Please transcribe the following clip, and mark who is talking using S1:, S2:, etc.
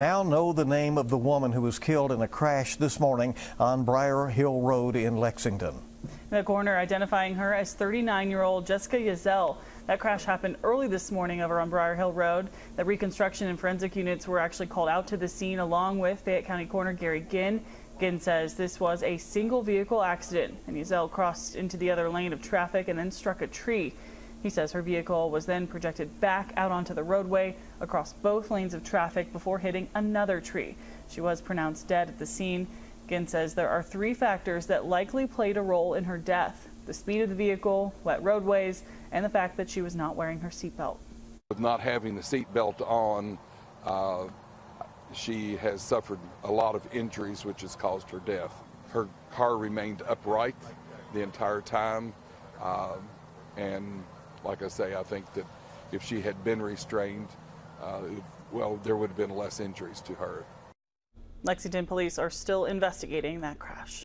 S1: Now know the name of the woman who was killed in a crash this morning on Briar Hill Road in Lexington.
S2: The coroner identifying her as 39-year-old Jessica Yazell. That crash happened early this morning over on Briar Hill Road. The reconstruction and forensic units were actually called out to the scene along with Fayette County Coroner Gary Ginn. Ginn says this was a single vehicle accident and Yazell crossed into the other lane of traffic and then struck a tree. He says her vehicle was then projected back out onto the roadway across both lanes of traffic before hitting another tree. She was pronounced dead at the scene. Ginn says there are 3 factors that likely played a role in her death: the speed of the vehicle, wet roadways, and the fact that she was not wearing her seatbelt.
S3: With not having the seatbelt on, she has suffered a lot of injuries, which has caused her death. Her car remained upright the entire time, and like I say, I think that if she had been restrained, there would have been less injuries to her.
S2: Lexington police are still investigating that crash.